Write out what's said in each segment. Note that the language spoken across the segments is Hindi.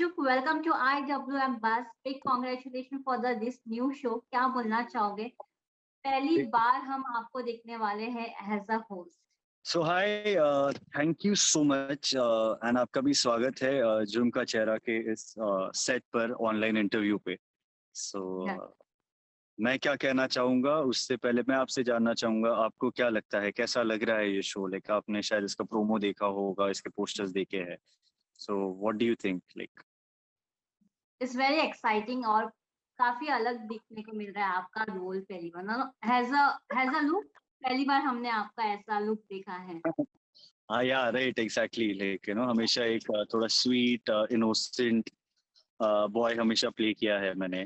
Kinshuk, welcome to IWM Buzz. Big congratulations for this new show. क्या बोलना चाहोगे? पहली बार हम आपको देखने वाले हैं as a host. So hi, thank you so much and आपका भी स्वागत है जुम का चेहरा के इस सेट पर ऑनलाइन इंटरव्यू पे. सो मैं क्या कहना चाहूँगा उससे पहले मैं आपसे जानना चाहूँगा आपको क्या लगता है, कैसा लग रहा है ये शो. लाइक आपने शायद इसका प्रोमो देखा होगा, इसके पोस्टर्स देखे हैं. So what do you think? Like it's very exciting और काफी अलग दिखने को मिल रहा है आपका रोल पहली बार ना. हैज अ लुक, पहली बार हमने आपका ऐसा लुक देखा है. हाँ या राइट, एग्जैक्टली. लाइक हमेशा एक थोड़ा स्वीट इनोसेंट बॉय हमेशा प्ले किया है मैंने.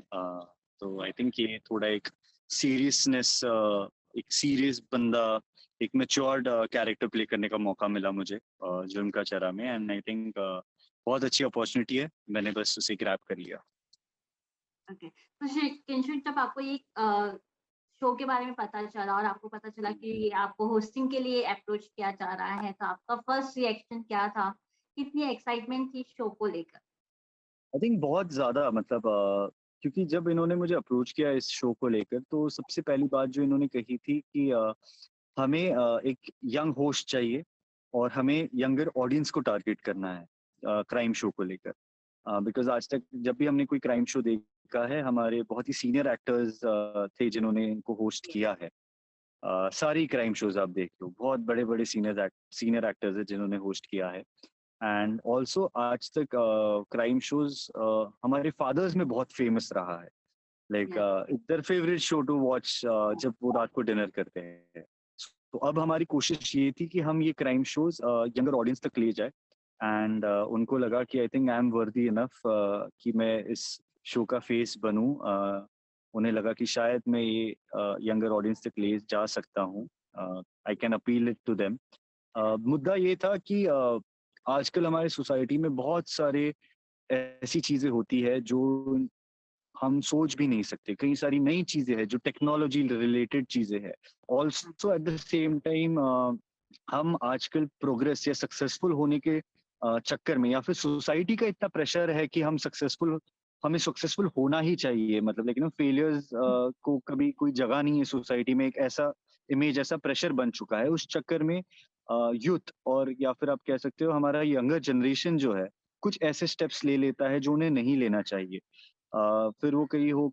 तो आई थिंक ये थोड़ा एक सीरियसनेस, एक सीरियस बंदा, एक मैच्योर्ड कैरेक्टर प्ले करने का मौका मिला मुझे जुर्म का चेहरा में. एंड आई थिंक बहुत अच्छी अपॉर्चुनिटी है, मैंने बस उसे ग्रैब कर लिया. ओके, तो किंशुक, जब आपको ये शो के बारे में पता चला और आपको पता चला कि आपको होस्टिंग के लिए अप्रोच किया जा रहा है, तो आपका फर्स्ट रिएक्शन क्या था? कितनी एक्साइटमेंट थी शो को लेकर? आई थिंक बहुत ज़्यादा, मतलब क्योंकि जब इन्होंने मुझे अप्रोच किया इस शो को लेकर, तो सबसे पहली बात जो इन्होंने कही थी कि हमें एक यंग होस्ट चाहिए और हमें यंगर ऑडियंस को टारगेट करना है क्राइम शो को लेकर. बिकॉज आज तक जब भी हमने कोई क्राइम शो देखा है, हमारे बहुत ही सीनियर एक्टर्स थे जिन्होंने इनको होस्ट किया है. सारी क्राइम शोज आप देख लो, बहुत बड़े बड़े सीनियर एक्टर्स हैं जिन्होंने होस्ट किया है. एंड ऑल्सो आज तक क्राइम शोज हमारे फादर्स में बहुत फेमस रहा है. Like their favourite show to watch जब वो रात को डिनर करते हैं. तो अब हमारी कोशिश ये थी कि हम ये क्राइम शोज यंगर ऑडियंस तक ले जाए. एंड उनको लगा कि I think I am worthy enough कि मैं इस शो का फेस बनूं. उन्हें लगा कि शायद मैं ये यंगर ऑडियंस तक ले जा सकता हूँ. I can appeal it to them. मुद्दा ये था कि आजकल हमारे सोसाइटी में बहुत सारे ऐसी चीजें होती है जो हम सोच भी नहीं सकते. कई सारी नई चीजें हैं जो टेक्नोलॉजी रिलेटेड चीजें हैं. Also at the same time हम आजकल प्रोग्रेस या सक्सेसफुल होने के चक्कर में, या फिर सोसाइटी का इतना प्रेशर है कि हमें सक्सेसफुल होना ही चाहिए. मतलब लेकिन फेलियर्स को कभी कोई जगह नहीं है सोसाइटी में. एक ऐसा इमेज, ऐसा प्रेशर बन चुका है. उस चक्कर में यूथ, और या फिर आप कह सकते हो हमारा यंगर जनरेशन जो है, कुछ ऐसे स्टेप्स ले लेता है जो उन्हें नहीं लेना चाहिए. फिर वो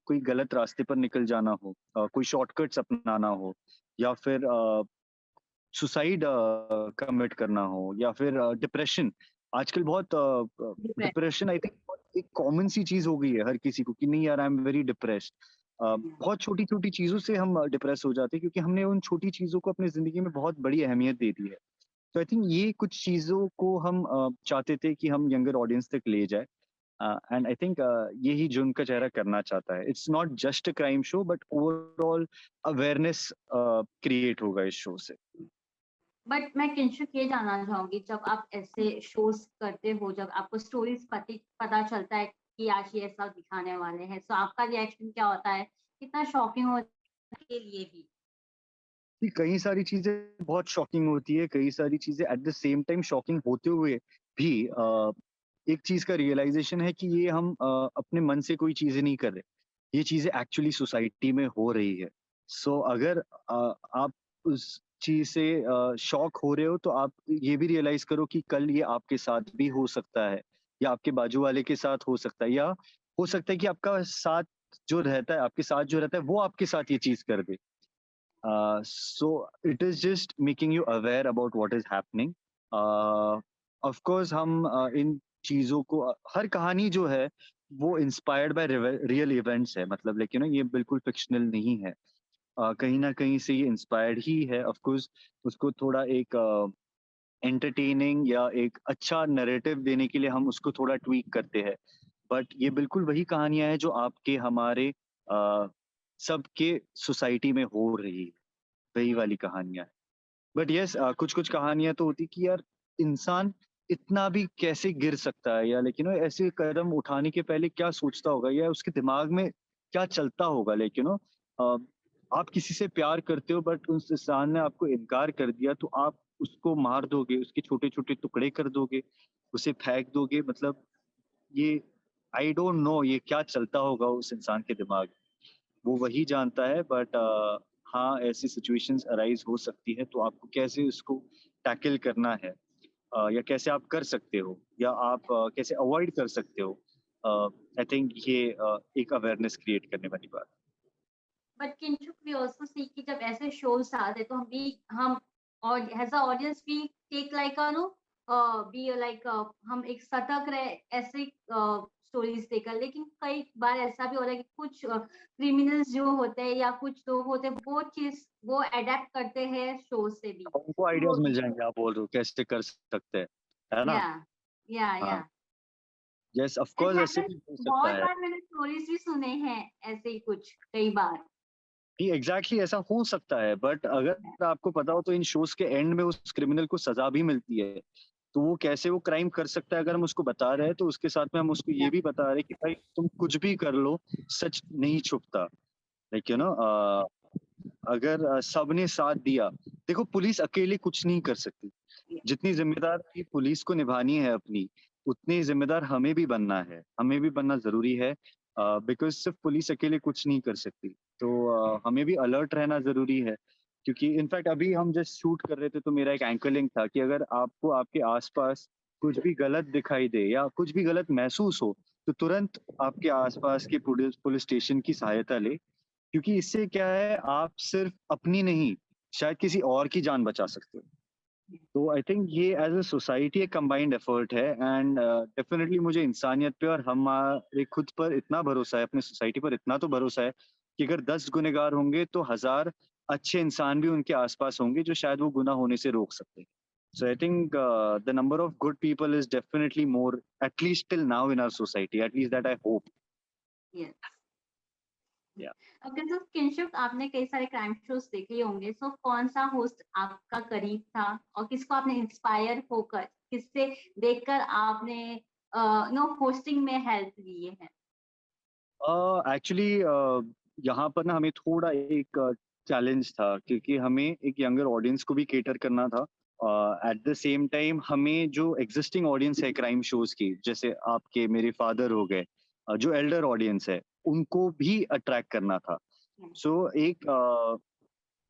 कोई गलत रास्ते पर निकल जाना हो, कोई शॉर्टकट्स अपनाना हो, या फिर सुसाइड कमिट करना हो, या फिर डिप्रेशन. आजकल बहुत डिप्रेशन आई थिंक एक कॉमन सी चीज हो गई है हर किसी को कि नहीं यार, आई एम वेरी डिप्रेस्ड. बहुत छोटी छोटी चीजों से हम डिप्रेस हो जाते हैं क्योंकि हमने उन छोटी चीजों को अपनी जिंदगी में बहुत बड़ी अहमियत दे दी है. तो आई थिंक ये कुछ चीजों को हम चाहते थे कि हम यंगर ऑडियंस तक ले जाए. एंड आई थिंक यही जुर्म का चेहरा करना चाहता है. It's not just a crime show but overall awareness create होगा इस शो से. बट मैं किंशुक ये जानना चाहूंगी, जब आप ऐसे शोज करते हो, जब आपको स्टोरीज पता चलता है कि आज ये ऐसा दिखाने वाले हैं, तो आपका रिएक्शन क्या होता है? कितना शॉकिंग होता है के लिए भी? कई सारी चीजें बहुत शॉकिंग होती है, कई सारी चीजें at the same time shocking होते हुए भी एक चीज का रियलाइजेशन है कि ये हम अपने मन से कोई चीजें नहीं कर रहे. ये चीजें एक्चुअली सोसाइटी में हो रही है. सो अगर आप उस चीज से शॉक हो रहे हो, तो आप ये भी रियलाइज करो कि कल ये आपके साथ भी हो सकता है, या आपके बाजू वाले के साथ हो सकता है, या हो सकता है कि आपके साथ जो रहता है वो आपके साथ ये चीज कर दे. So it is just making you aware about what is happening. Of course हम इन चीजों को हर कहानी जो है वो इंस्पायर्ड बाय रियल इवेंट्स है. मतलब लेकिन ये बिल्कुल फिक्शनल नहीं है. कहीं ना कहीं से ये इंस्पायर्ड ही है. ऑफ कोर्स उसको थोड़ा एक एंटरटेनिंग या एक अच्छा नैरेटिव देने के लिए हम उसको थोड़ा ट्वीक करते हैं. बट ये बिल्कुल वही कहानियां हैं जो आपके हमारे सबके सोसाइटी में हो रही है. वही वाली कहानियां हैं. बट यस, कुछ कुछ कहानियां तो होती कि यार इंसान इतना भी कैसे गिर सकता है, या लेकिन ऐसे कदम उठाने के पहले क्या सोचता होगा, या उसके दिमाग में क्या चलता होगा. लेकिन आप किसी से प्यार करते हो बट उस इंसान ने आपको इनकार कर दिया, तो आप उसको मार दोगे, उसके छोटे छोटे टुकड़े कर दोगे, उसे फेंक दोगे. मतलब ये आई डोंट नो ये क्या चलता होगा उस इंसान के दिमाग में, वो वही जानता है। बट हाँ, ऐसी सिचुएशंस अराइज हो सकती है, तो आपको कैसे उसको टैकल करना है, या कैसे आप कर सकते हो, या आप कैसे अवॉइड कर सकते हो, आई थिंक ये एक अवेयरनेस क्रिएट करने वाली बात। But Kinshuk we also see कि जब ऐसे शोज आते तो हम और as a audience we take like a no be like हम एक सतर्क रहे ऐसे स्टोरीज देखकर, लेकिन कई बार ऐसा भी हो रहा है कि कुछ क्रिमिनल्स जो होते हैं या कुछ लोग होते हैं वो चीज वो अडेप्ट करते हैं शो से भी, उनको तो आइडियाज मिल जाएंगे, आप बोल रहे हो कैसे कर सकते हैं, है ना? या या हाँ, यस, ऑफ इट कोर्स ऐसे हैपेंस। भी हो सकता बहुत है। बार मैंने स्टोरीज भी सुने हैं ऐसे ही कुछ कई बार। जी, एग्जैक्टली ऐसा हो सकता है, बट अगर आपको पता हो तो इन शोज के एंड में उस क्रिमिनल को सजा भी मिलती है। तो वो कैसे वो क्राइम कर सकता है, अगर हम उसको बता रहे हैं तो उसके साथ में हम उसको ये भी बता रहे हैं कि भाई तुम कुछ भी कर लो, सच नहीं छुपता। लाइक यू नो, अगर सबने साथ दिया, देखो पुलिस अकेले कुछ नहीं कर सकती। जितनी जिम्मेदारी पुलिस को निभानी है अपनी, उतनी जिम्मेदार हमें भी बनना है, हमें भी बनना जरूरी है। बिकॉज सिर्फ पुलिस अकेले कुछ नहीं कर सकती, तो हमें भी अलर्ट रहना जरूरी है। क्योंकि इनफैक्ट अभी हम जस्ट शूट कर रहे थे तो मेरा एक एंकर लिंक था कि अगर आपको आपके आसपास कुछ भी गलत दिखाई दे या कुछ भी गलत महसूस हो, तो तुरंत आपके आसपास के पुलिस पुलिस स्टेशन की सहायता ले। क्योंकि इससे क्या है, आप सिर्फ अपनी नहीं, शायद किसी और की जान बचा सकते हो। तो आई थिंक ये एज अ सोसाइटी एक कंबाइंड एफर्ट है, एंड डेफिनेटली मुझे इंसानियत पे और हमारे खुद पर इतना भरोसा है, अपनी सोसाइटी पर इतना तो भरोसा है कि अगर 10 गुनहगार होंगे तो 1000 अच्छे इंसान भी उनके आसपास होंगे जो शायद वो गुनाह होने से रोक सकते हैं। So I think the number of good people is definitely more, at least till now in our society, at least that I hope. Yes. Yeah okay, तो किंशुक आपने कई सारे क्राइम शोज देखे ही होंगे, सो कौन सा होस्ट आपका करीब था और किसको आपने इंस्पायर होकर किससे देखकर आपने नो होस्टिंग में हेल्प लिए है? एक्चुअली यहाँ पर ना हमें थोड़ा एक चैलेंज था, क्योंकि हमें एक यंगर ऑडियंस को भी केटर करना था। एट द सेम टाइम हमें जो एग्जिस्टिंग ऑडियंस है क्राइम शोज की, जैसे आपके मेरे फादर हो गए, जो एल्डर ऑडियंस है, उनको भी अट्रैक्ट करना था। सो एक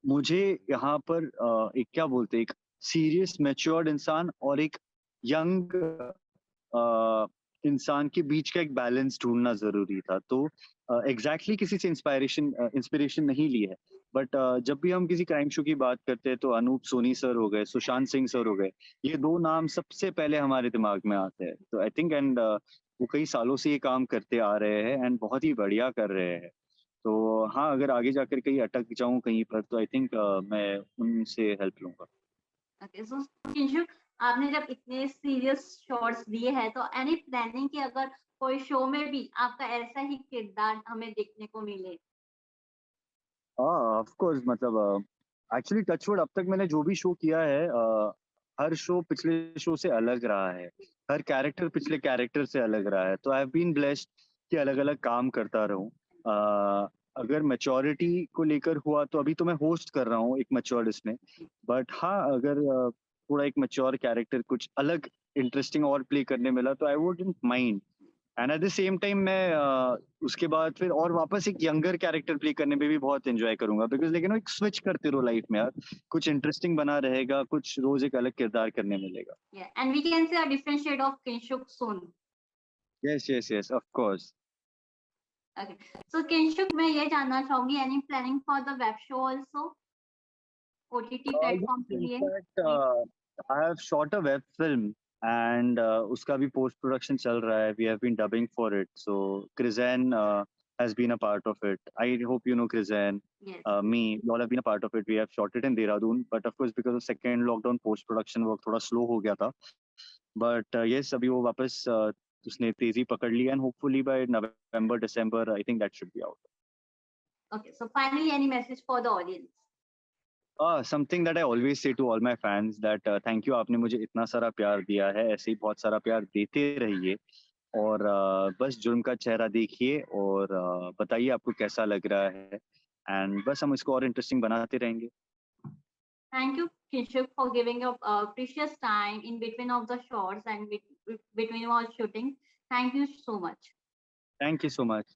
मुझे यहाँ पर एक क्या बोलते हैं, एक सीरियस मैच्योर्ड इंसान और एक यंग इंसान के बीच का एक बैलेंस ढूँढना ज़रूरी था। तो एग्ज़ैक्टली किसी से इंस्पिरेशन नहीं ली है। बट जब भी हम किसी क्राइम शो की बात करते हैं तो अनूप सोनी सर हो गए, सुशांत सिंह सर हो गए, ये 2 नाम सबसे पहले हमारे दिमाग में आते हैं। तो आई थिंक, एंड वो कई सालों से ये काम करते आ रहे हैं एंड बहुत ही बढ़िया कर रहे हैं। तो हाँ, अगर आगे जाकर कहीं अटक जाऊँ कहीं पर तो आई थिंक मैं उनसे हेल्प लूँगा। ओके, सो किंशुक आपने जब इतने सीरियस शॉट्स दिए हैं तो एनी प्लानिंग कि अगर कोई शो में भी आपका ऐसा ही किरदार हमें देखने को मिले? हाँ, ऑफ कोर्स, मतलब एक्चुअली टचवुड अब तक मैंने जो भी शो किया है, हर शो पिछले शो से अलग रहा है। हर कैरेक्टर पिछले कैरेक्टर से अलग रहा है। तो आई हैव बीन ब्लेस्ड कि अलग-अलग काम करता रहूँ। अगर मैच्योरिटी को लेकर हुआ तो अभी तो मैं होस्ट कर रहा हूँ एक मैच्योर्ड इसमें। बट हाँ, अगर थोड़ा एक मैच्योर कैरेक्टर कुछ अलग इंटरेस्टिंग और प्ले करने मिला तो आई wouldn't mind. And at the same time मैं उसके बाद फिर और वापस एक यंगर कैरेक्टर प्ले करने में भी बहुत एंजॉय करूंगा, बिकॉज लेकिन एक स्विच करते रहो लाइफ में यार, कुछ इंटरेस्टिंग बना रहेगा, कुछ रोज एक अलग किरदार करने मिलेगा। Yeah, and we can say a different shade of Kinshuk soon. Yes yes yes, of course. Okay. So Kinshuk, मैं ये जानना चाहूंगी, any planning for the web show also, OTT platform के लिए? I have shot a web film, and उसका भी पोस्ट प्रोडक्शन चल रहा है, we have been dubbing for it, so क्रिजैन has been a part of it. I hope you know Krizan. Yes. Me, we all have been a part of it. We have shot it in Dehradun, but of course because of second lockdown, post production work थोड़ा slow हो गया था. But yes, अभी वो वापस उसने तेजी पकड़ ली, and hopefully by November, December, I think that should be out. Okay. So finally, any message for the audience? Something that I always say to all my fans that thank you, आपने मुझे इतना सारा प्यार दिया है, ऐसे ही बहुत सारा प्यार देते रहिए। और बस जुर्म का चेहरा देखिए और बताइए आपको कैसा लग रहा है, एंड बस हम इसको और इंटरेस्टिंग बनाते रहेंगे। Thank you, Kinshuk, for giving your precious time in between of the shots and between our shooting. Thank you so much. Thank you so much.